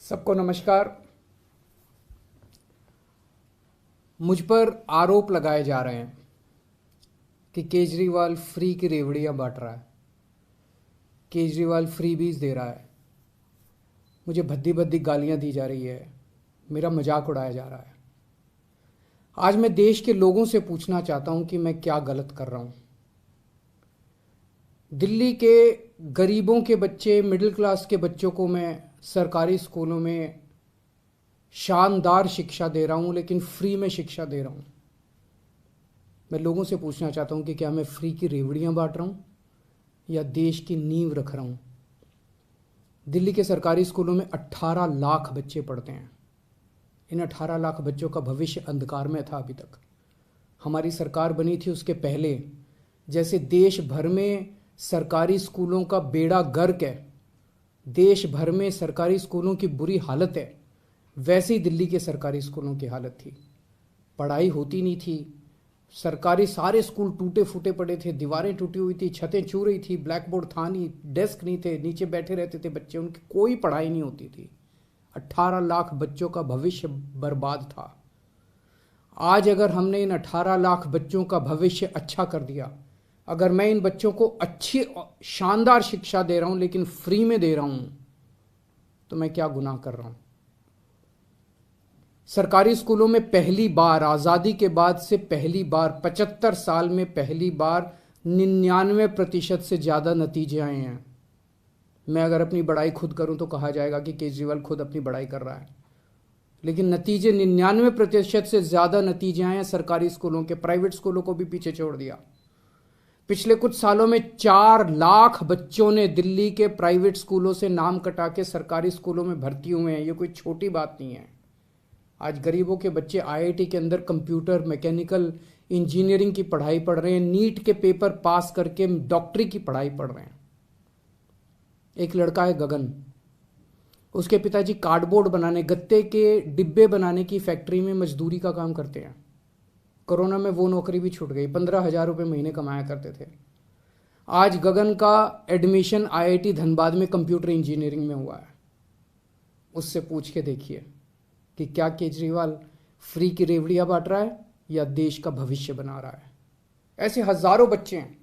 सबको नमस्कार। मुझ पर आरोप लगाए जा रहे हैं कि केजरीवाल फ्री की रेवड़ियां बांट रहा है, केजरीवाल फ्रीबीज दे रहा है, मुझे भद्दी भद्दी गालियां दी जा रही है, मेरा मजाक उड़ाया जा रहा है। आज मैं देश के लोगों से पूछना चाहता हूं कि मैं क्या गलत कर रहा हूं। दिल्ली के गरीबों के बच्चे, मिडिल क्लास के बच्चों को मैं सरकारी स्कूलों में शानदार शिक्षा दे रहा हूं, लेकिन फ्री में शिक्षा दे रहा हूं। मैं लोगों से पूछना चाहता हूं कि क्या मैं फ्री की रेवड़ियां बांट रहा हूं या देश की नींव रख रहा हूं। दिल्ली के सरकारी स्कूलों में 18 लाख बच्चे पढ़ते हैं। इन 18 लाख बच्चों का भविष्य अंधकार में था। अभी तक हमारी सरकार बनी थी उसके पहले जैसे देश भर में सरकारी स्कूलों का बेड़ा गर्क है, देश भर में सरकारी स्कूलों की बुरी हालत है, वैसे ही दिल्ली के सरकारी स्कूलों की हालत थी। पढ़ाई होती नहीं थी, सरकारी सारे स्कूल टूटे फूटे पड़े थे, दीवारें टूटी हुई थी, छतें छू रही थी, ब्लैक बोर्ड था नहीं, डेस्क नहीं थे, नीचे बैठे रहते थे बच्चे, उनकी कोई पढ़ाई नहीं होती थी। 18 लाख बच्चों का भविष्य बर्बाद था। आज अगर हमने इन 18 लाख बच्चों का भविष्य अच्छा कर दिया, अगर मैं इन बच्चों को अच्छी शानदार शिक्षा दे रहा हूं लेकिन फ्री में दे रहा हूं, तो मैं क्या गुनाह कर रहा हूं। सरकारी स्कूलों में पहली बार आज़ादी के बाद से पहली बार 75 साल में पहली बार 99% से ज़्यादा नतीजे आए हैं। मैं अगर अपनी बड़ाई खुद करूं तो कहा जाएगा कि केजरीवाल खुद अपनी बड़ाई कर रहा है, लेकिन नतीजे 99% से ज़्यादा नतीजे आए हैं सरकारी स्कूलों के। प्राइवेट स्कूलों को भी पीछे छोड़ दिया। पिछले कुछ सालों में 4 लाख बच्चों ने दिल्ली के प्राइवेट स्कूलों से नाम कटा के सरकारी स्कूलों में भर्ती हुए हैं। ये कोई छोटी बात नहीं है। आज गरीबों के बच्चे आईआईटी के अंदर कंप्यूटर, मैकेनिकल इंजीनियरिंग की पढ़ाई पढ़ रहे हैं, नीट के पेपर पास करके डॉक्टरी की पढ़ाई पढ़ रहे हैं। एक लड़का है गगन, उसके पिताजी कार्डबोर्ड बनाने, गत्ते के डिब्बे बनाने की फैक्ट्री में मजदूरी का काम करते हैं। कोरोना में वो नौकरी भी छूट गई, 15,000 रुपये महीने कमाया करते थे। आज गगन का एडमिशन आईआईटी धनबाद में कंप्यूटर इंजीनियरिंग में हुआ है। उससे पूछ के देखिए कि क्या केजरीवाल फ्री की रेवड़ियां बांट रहा है या देश का भविष्य बना रहा है। ऐसे हजारों बच्चे हैं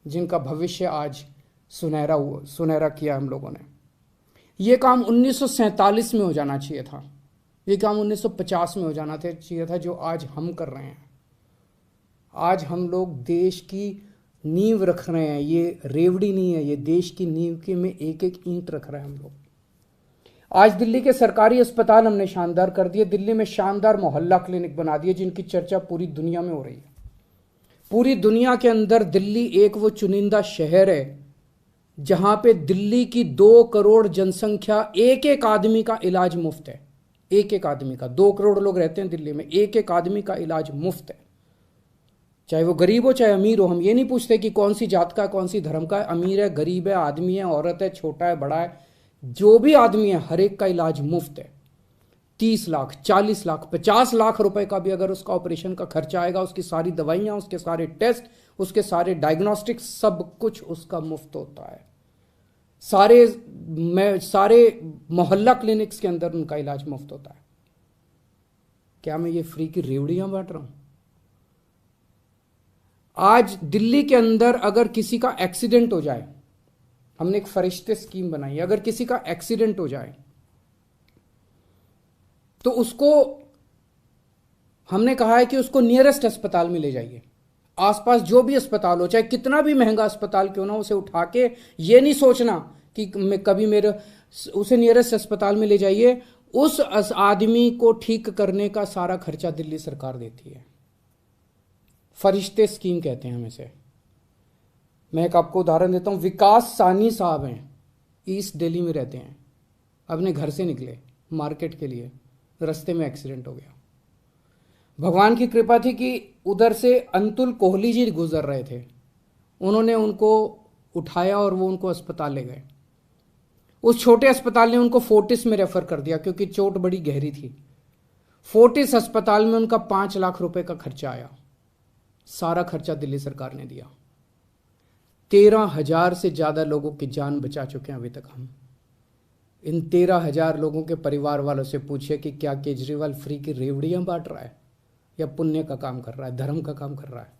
जिनका भविष्य आज सुनहरा किया हम लोगों ने। यह काम 1947 में हो जाना चाहिए था, यह काम 1950 में हो जाना चाहिए था, जो आज हम कर रहे हैं। आज हम लोग देश की नींव रख रहे हैं। ये रेवड़ी नहीं है, ये देश की नींव के में एक एक ईंट रख रहे हैं हम लोग। आज दिल्ली के सरकारी अस्पताल हमने शानदार कर दिए। दिल्ली में शानदार मोहल्ला क्लिनिक बना दिए जिनकी चर्चा पूरी दुनिया में हो रही है। पूरी दुनिया के अंदर दिल्ली एक वो चुनिंदा शहर है जहां पे दिल्ली की 2 करोड़ जनसंख्या, एक एक आदमी का इलाज मुफ्त है। एक एक आदमी का, 2 करोड़ लोग रहते हैं दिल्ली में, एक एक आदमी का इलाज मुफ्त है। चाहे वो गरीब हो चाहे अमीर हो। हम ये नहीं पूछते कि कौन सी जात का है, कौन सी धर्म का है, अमीर है, गरीब है, आदमी है, औरत है, छोटा है, बड़ा है, जो भी आदमी है हर एक का इलाज मुफ्त है। 30 लाख, 40 लाख, 50 लाख रुपए का भी अगर उसका ऑपरेशन का खर्चा आएगा, उसकी सारी दवाइयां, उसके सारे टेस्ट, उसके सारे डायग्नोस्टिक्स, सब कुछ उसका मुफ्त होता है। सारे मोहल्ला क्लिनिक्स के अंदर उनका इलाज मुफ्त होता है। क्या मैं ये फ्री की रेवड़ियां बांट रहा हूं? आज दिल्ली के अंदर अगर किसी का एक्सीडेंट हो जाए, हमने एक फरिश्ते स्कीम बनाई है, अगर किसी का एक्सीडेंट हो जाए तो उसको हमने कहा है कि उसको नियरेस्ट अस्पताल में ले जाइए। आसपास जो भी अस्पताल हो, चाहे कितना भी महंगा अस्पताल क्यों ना, उसे उठा के ये नहीं सोचना कि उसे नियरेस्ट अस्पताल में ले जाइए। उस आदमी को ठीक करने का सारा खर्चा दिल्ली सरकार देती है। फरिश्ते स्कीम कहते हैं हम इसे। मैं एक आपको उदाहरण देता हूं। विकास सानी साहब हैं, ईस्ट दिल्ली में रहते हैं। अपने घर से निकले मार्केट के लिए, रास्ते में एक्सीडेंट हो गया। भगवान की कृपा थी कि उधर से अंतुल कोहली जी गुजर रहे थे, उन्होंने उनको उठाया और वो उनको अस्पताल ले गए। उस छोटे अस्पताल ने उनको फोर्टिस में रेफर कर दिया क्योंकि चोट बड़ी गहरी थी। फोर्टिस अस्पताल में उनका 5 लाख रुपए का खर्चा आया। सारा खर्चा दिल्ली सरकार ने दिया। 13,000 से ज्यादा लोगों की जान बचा चुके हैं अभी तक हम। इन 13,000 लोगों के परिवार वालों से पूछिए कि क्या केजरीवाल फ्री की रेवड़ियां बांट रहा है या पुण्य का काम कर रहा है, धर्म का काम कर रहा है।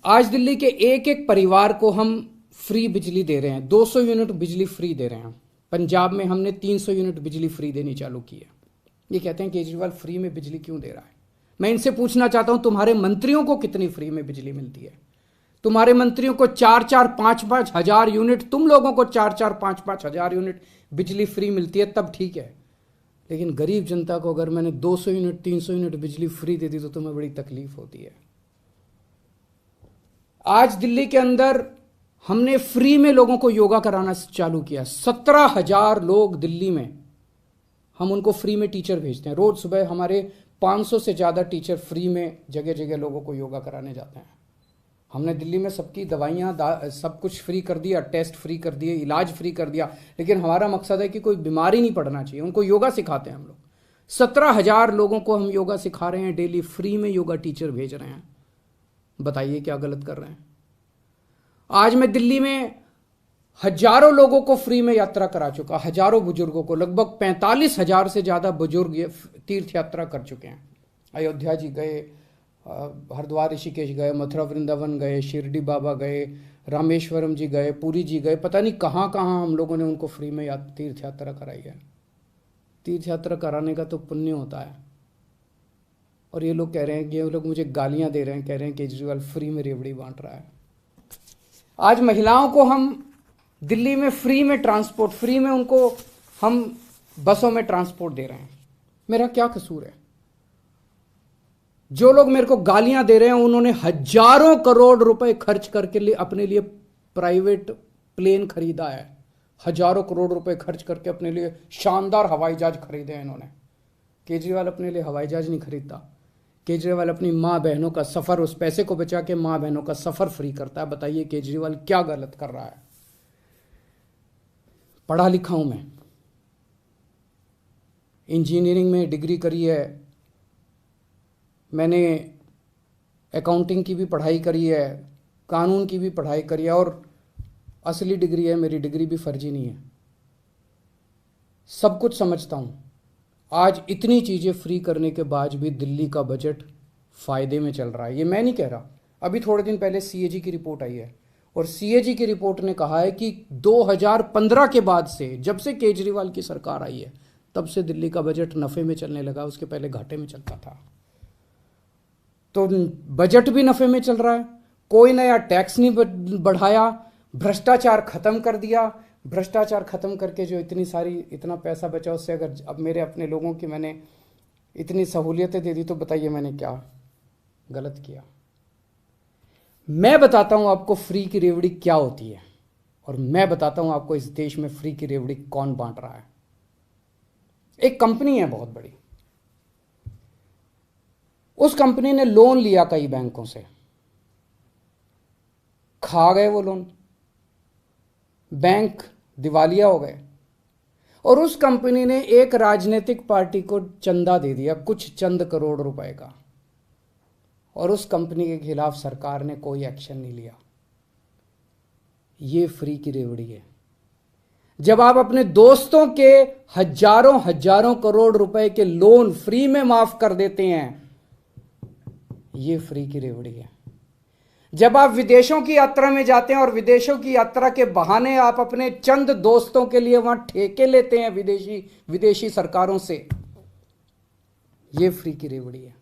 आज दिल्ली के एक एक परिवार को हम फ्री बिजली दे रहे हैं, 200 यूनिट बिजली फ्री दे रहे हैं। पंजाब में हमने 300 यूनिट बिजली फ्री देनी चालू की है। ये कहते हैं केजरीवाल फ्री में बिजली क्यों दे रहा है। मैं इनसे पूछना चाहता हूं, तुम्हारे मंत्रियों को कितनी फ्री में बिजली मिलती है? तुम्हारे मंत्रियों को 4-4, 5-5 हजार यूनिट, तुम लोगों को 4-4, 5-5 हजार यूनिट बिजली फ्री मिलती है, तब ठीक है। लेकिन गरीब जनता को अगर मैंने 200 यूनिट 300 यूनिट बिजली फ्री दे दी तो तुम्हें बड़ी तकलीफ होती है। आज दिल्ली के अंदर हमने फ्री में लोगों को योगा कराना चालू किया। 17,000 लोग दिल्ली में, हम उनको फ्री में टीचर भेजते हैं। रोज सुबह हमारे 500 से ज्यादा टीचर फ्री में जगह जगह लोगों को योगा कराने जाते हैं। हमने दिल्ली में सबकी दवाइयाँ सब कुछ फ्री कर दिया, टेस्ट फ्री कर दिए, इलाज फ्री कर दिया, लेकिन हमारा मकसद है कि कोई बीमारी नहीं पड़ना चाहिए। उनको योगा सिखाते हैं हम लोग। 17,000 लोगों को हम योगा सिखा रहे हैं, डेली फ्री में योगा टीचर भेज रहे हैं। बताइए क्या गलत कर रहे हैं? आज मैं दिल्ली में हजारों लोगों को फ्री में यात्रा करा चुका, हजारों बुजुर्गों को, लगभग 45,000 से ज्यादा बुजुर्ग ये तीर्थ यात्रा कर चुके हैं। अयोध्या जी गए, हरिद्वार ऋषिकेश गए, मथुरा वृंदावन गए, शिरडी बाबा गए, रामेश्वरम जी गए, पुरी जी गए, पता नहीं कहाँ कहाँ हम लोगों ने उनको फ्री में तीर्थ यात्रा कराई है। तीर्थ यात्रा कराने का तो पुण्य होता है। और ये लोग कह रहे हैं कि ये लोग मुझे गालियां दे रहे हैं, कह रहे हैं केजरीवाल फ्री में रेवड़ी बांट रहा है। आज महिलाओं को हम दिल्ली में फ्री में ट्रांसपोर्ट, फ्री में उनको हम बसों में ट्रांसपोर्ट दे रहे हैं। मेरा क्या कसूर है? जो लोग मेरे को गालियां दे रहे हैं उन्होंने हजारों करोड़ रुपए खर्च करके अपने लिए प्राइवेट प्लेन खरीदा है। हजारों करोड़ रुपए खर्च करके अपने लिए शानदार हवाई जहाज खरीदे हैं इन्होंने। केजरीवाल अपने लिए हवाई जहाज नहीं खरीदता। केजरीवाल अपनी माँ बहनों का सफर, उस पैसे को बचा के माँ बहनों का सफर फ्री करता है। बताइए केजरीवाल क्या गलत कर रहा है? पढ़ा लिखा हूं मैं, इंजीनियरिंग में डिग्री करी है, मैंने अकाउंटिंग की भी पढ़ाई करी है, कानून की भी पढ़ाई करी है, और असली डिग्री है मेरी, डिग्री भी फर्जी नहीं है। सब कुछ समझता हूं। आज इतनी चीजें फ्री करने के बाद भी दिल्ली का बजट फायदे में चल रहा है। ये मैं नहीं कह रहा। अभी थोड़े दिन पहले सीएजी की रिपोर्ट आई है, और सीएजी की रिपोर्ट ने कहा है कि 2015 के बाद से, जब से केजरीवाल की सरकार आई है, तब से दिल्ली का बजट नफे में चलने लगा। उसके पहले घाटे में चलता था। तो बजट भी नफे में चल रहा है। कोई नया टैक्स नहीं बढ़ाया, भ्रष्टाचार खत्म कर दिया। भ्रष्टाचार खत्म करके जो इतना पैसा बचा, उससे अगर अब मेरे अपने लोगों की मैंने इतनी सहूलियतें दे दी, तो बताइए मैंने क्या गलत किया? मैं बताता हूं आपको फ्री की रेवड़ी क्या होती है, और मैं बताता हूं आपको इस देश में फ्री की रेवड़ी कौन बांट रहा है। एक कंपनी है बहुत बड़ी, उस कंपनी ने लोन लिया कई बैंकों से, खा गए वो लोन, बैंक दिवालिया हो गए, और उस कंपनी ने एक राजनीतिक पार्टी को चंदा दे दिया, कुछ चंद करोड़ रुपए का, और उस कंपनी के खिलाफ सरकार ने कोई एक्शन नहीं लिया। ये फ्री की रेवड़ी है। जब आप अपने दोस्तों के हजारों हजारों करोड़ रुपए के लोन फ्री में माफ कर देते हैं, ये फ्री की रेवड़ी है। जब आप विदेशों की यात्रा में जाते हैं और विदेशों की यात्रा के बहाने आप अपने चंद दोस्तों के लिए वहां ठेके लेते हैं विदेशी सरकारों से, ये फ्री की रेवड़ी है।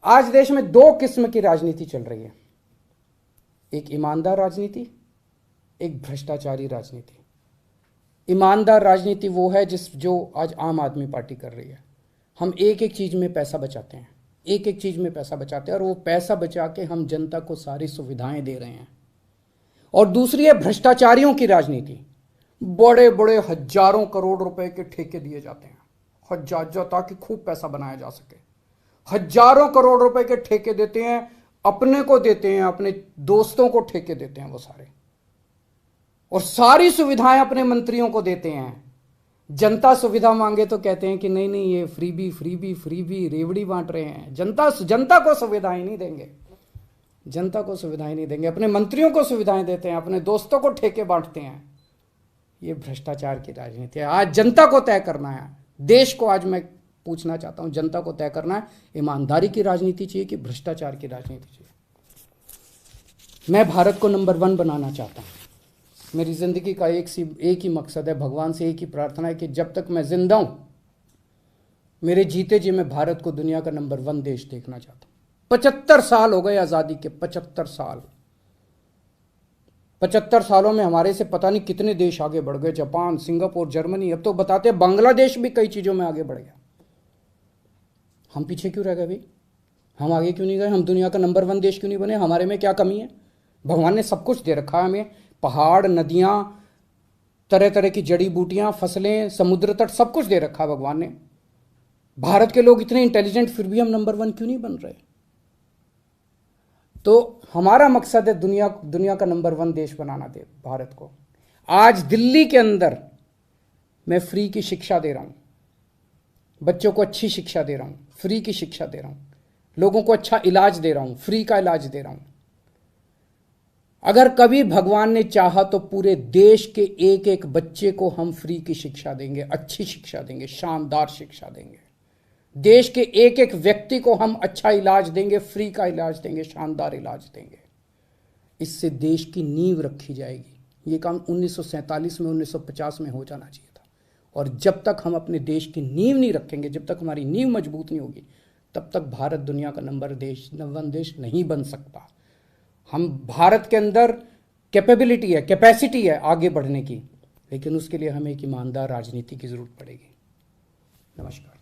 आज देश में दो किस्म की राजनीति चल रही है, एक ईमानदार राजनीति, एक भ्रष्टाचारी राजनीति। ईमानदार राजनीति वो है जो आज आम आदमी पार्टी कर रही है। हम एक एक चीज में पैसा बचाते हैं, एक एक चीज में पैसा बचाते हैं, और वो पैसा बचा के हम जनता को सारी सुविधाएं दे रहे हैं। और दूसरी है भ्रष्टाचारियों की राजनीति। बड़े बड़े हजारों करोड़ रुपए के ठेके दिए जाते हैं, हजार, ताकि खूब पैसा बनाया जा सके। हजारों करोड़ रुपए के ठेके देते हैं, अपने को देते हैं, अपने दोस्तों को ठेके देते हैं वो सारे, और सारी सुविधाएं अपने मंत्रियों को देते हैं। जनता सुविधा मांगे तो कहते हैं कि नहीं नहीं, ये फ्री भी रेवड़ी बांट रहे हैं। जनता को सुविधाएं नहीं देंगे। जनता को सुविधाएं नहीं देंगे, अपने मंत्रियों को सुविधाएं देते हैं, अपने दोस्तों को ठेके बांटते हैं। ये भ्रष्टाचार की राजनीति है। आज जनता को तय करना है, देश को आज मैं पूछना चाहता हूं, जनता को तय करना है, ईमानदारी की राजनीति चाहिए कि भ्रष्टाचार की राजनीति चाहिए। मैं भारत को नंबर 1 बनाना चाहता हूं। मेरी जिंदगी का एक ही मकसद है, भगवान से एक ही प्रार्थना है कि जब तक मैं जिंदा हूं, मेरे जीते जी मैं भारत को दुनिया का नंबर 1 देश देखना चाहता हूं। 75 साल हो गए आजादी के, 75 साल। 75 सालों में हमारे से पता नहीं कितने देश आगे बढ़ गए, जापान, सिंगापुर, जर्मनी, अब तो बताते हैं बांग्लादेश भी कई चीजों में आगे बढ़ गया। हम पीछे क्यों रह गए भाई? हम आगे क्यों नहीं गए? हम दुनिया का नंबर 1 देश क्यों नहीं बने? हमारे में क्या कमी है? भगवान ने सब कुछ दे रखा है हमें, पहाड़, नदियां, तरह तरह की जड़ी बूटियां, फसलें, समुद्र तट, सब कुछ दे रखा है भगवान ने। भारत के लोग इतने इंटेलिजेंट, फिर भी हम नंबर 1 क्यों नहीं बन रहे? तो हमारा मकसद है दुनिया का नंबर 1 देश बनाना दे भारत को। आज दिल्ली के अंदर मैं फ्री की शिक्षा दे रहा हूं, बच्चों को अच्छी शिक्षा दे रहा हूं, फ्री की शिक्षा दे रहा हूं, लोगों को अच्छा इलाज दे रहा हूं, फ्री का इलाज दे रहा हूं। अगर कभी भगवान ने चाहा तो पूरे देश के एक एक बच्चे को हम फ्री की शिक्षा देंगे, अच्छी शिक्षा देंगे, शानदार शिक्षा देंगे। देश के एक एक व्यक्ति को हम अच्छा इलाज देंगे, फ्री का इलाज देंगे, शानदार इलाज देंगे। इससे देश की नींव रखी जाएगी। ये काम 1947 में, 1950 में हो जाना चाहिए था। और जब तक हम अपने देश की नींव नहीं रखेंगे, जब तक हमारी नींव मजबूत नहीं होगी, तब तक भारत दुनिया का नंबर 1 देश नहीं बन सकता। हम भारत के अंदर कैपेबिलिटी है, कैपेसिटी है आगे बढ़ने की, लेकिन उसके लिए हमें एक ईमानदार राजनीति की जरूरत पड़ेगी। नमस्कार।